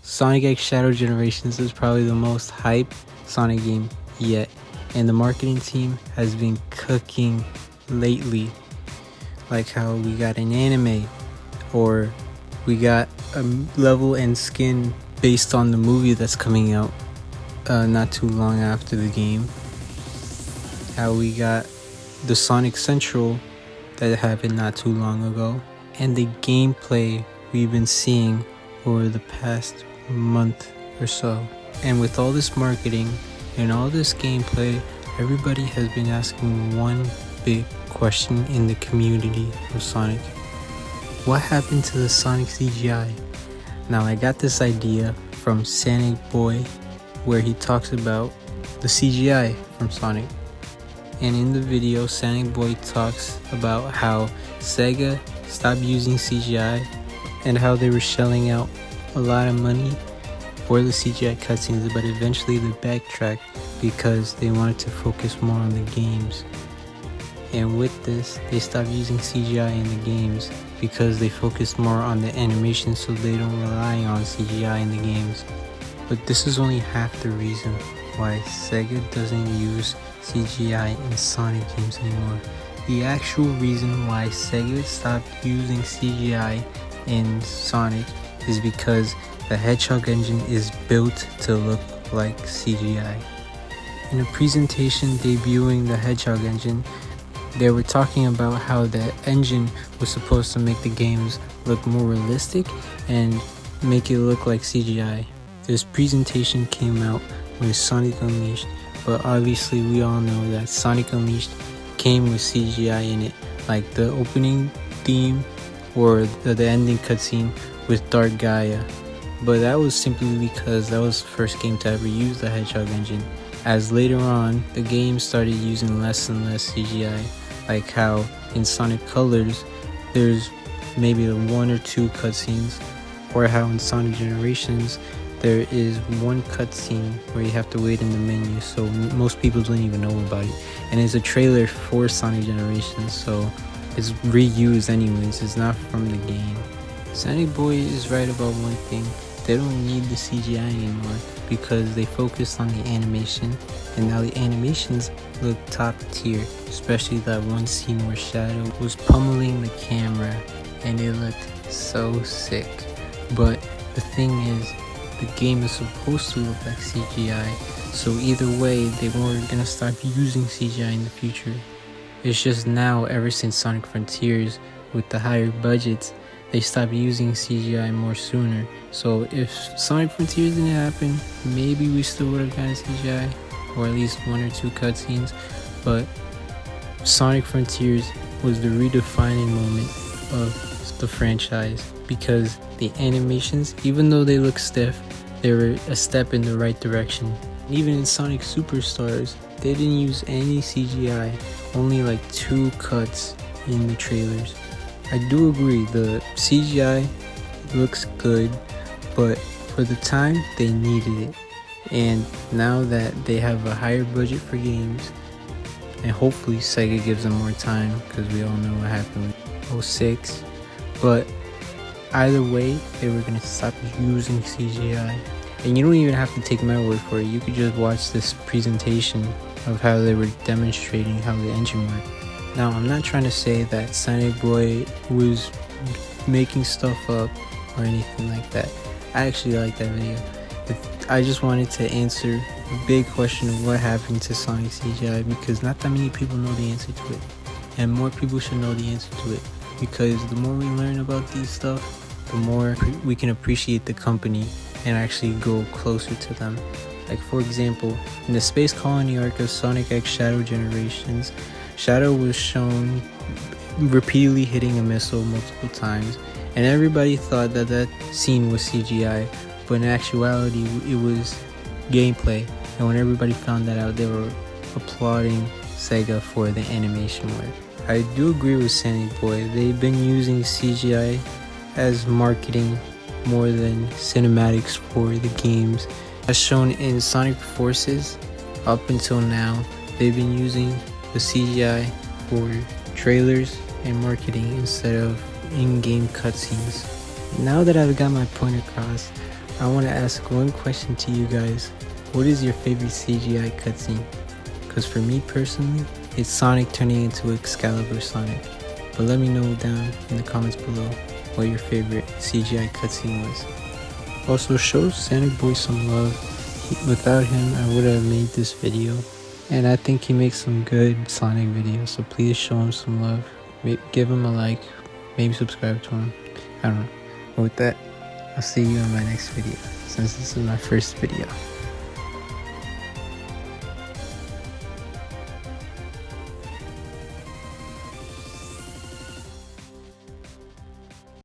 Sonic X Shadow Generations is probably the most hype Sonic game yet, and the marketing team has been cooking lately. Like how we got an anime, or we got a level and skin based on the movie that's coming out not too long after the game. How we got the Sonic Central that happened not too long ago, and the gameplay we've been seeing over the past month or so. And with all this marketing and all this gameplay, everybody has been asking one big question in the community of Sonic. What happened to the Sonic CGI? Now, I got this idea from Sonic Boy, where he talks about the CGI from Sonic. And in the video, Sonic Boy talks about how Sega stopped using CGI and how they were shelling out a lot of money for the CGI cutscenes, but eventually they backtracked because they wanted to focus more on the games. And with this, they stopped using CGI in the games because they focused more on the animation, so they don't rely on CGI in the games. But this is only half the reason why Sega doesn't use CGI in Sonic games anymore. The actual reason why Sega stopped using CGI in Sonic is because the Hedgehog engine is built to look like CGI. In a presentation debuting the Hedgehog engine, they were talking about how the engine was supposed to make the games look more realistic and make it look like CGI. This presentation came out with Sonic Unleashed, but obviously we all know that Sonic Unleashed came with CGI in it, like the opening theme or the ending cutscene with Dark Gaia. But that was simply because that was the first game to ever use the Hedgehog engine, as later on the game started using less and less CGI, like how in Sonic Colors there's maybe one or two cutscenes, or how in Sonic Generations there is one cutscene where you have to wait in the menu, so most people don't even know about it. And it's a trailer for Sonic Generations, so it's reused anyways, it's not from the game. Sonic Boy is right about one thing: they don't need the CGI anymore because they focused on the animation, and now the animations look top tier, especially that one scene where Shadow was pummeling the camera and it looked so sick. But the thing is, the game is supposed to look like CGI, so either way they weren't gonna stop using CGI in the future. It's just now, ever since Sonic Frontiers, with the higher budgets, they stopped using CGI more sooner. So if Sonic Frontiers didn't happen, maybe we still would have gotten CGI, or at least one or two cutscenes. But Sonic Frontiers was the redefining moment of the franchise, because the animations, even though they look stiff, they were a step in the right direction. Even in Sonic Superstars, they didn't use any CGI, only like 2 cuts in the trailers. I do agree, the CGI looks good, but for the time they needed it. And now that they have a higher budget for games, and hopefully Sega gives them more time, because we all know what happened with 06, but either way they were going to stop using CGI. And you don't even have to take my word for it, you could just watch this presentation of how they were demonstrating how the engine worked. Now, I'm not trying to say that Sonic Boy was making stuff up or anything like that. I actually like that video. I just wanted to answer the big question of what happened to Sonic CGI, because not that many people know the answer to it, and more people should know the answer to it, because the more we learn about these stuff, the more we can appreciate the company and actually go closer to them. Like, for example, in the Space Colony arc of Sonic X Shadow Generations, Shadow was shown repeatedly hitting a missile multiple times, and everybody thought that that scene was CGI, but in actuality it was gameplay. And when everybody found that out, they were applauding Sega for the animation work. I do agree with Sonic Boy, they've been using CGI as marketing more than cinematics for the games. As shown in Sonic Forces, up until now, they've been using the CGI for trailers and marketing instead of in-game cutscenes. Now that I've got my point across, I want to ask one question to you guys. What is your favorite CGI cutscene? Because for me personally, it's Sonic turning into Excalibur Sonic. But let me know down in the comments below what your favorite CGI cutscene was. Also, show Santa Boy some love. Without him, I would have made this video. And I think he makes some good Sonic videos, so please show him some love. Give him a like, maybe subscribe to him. I don't know. But with that, I'll see you in my next video, since this is my first video.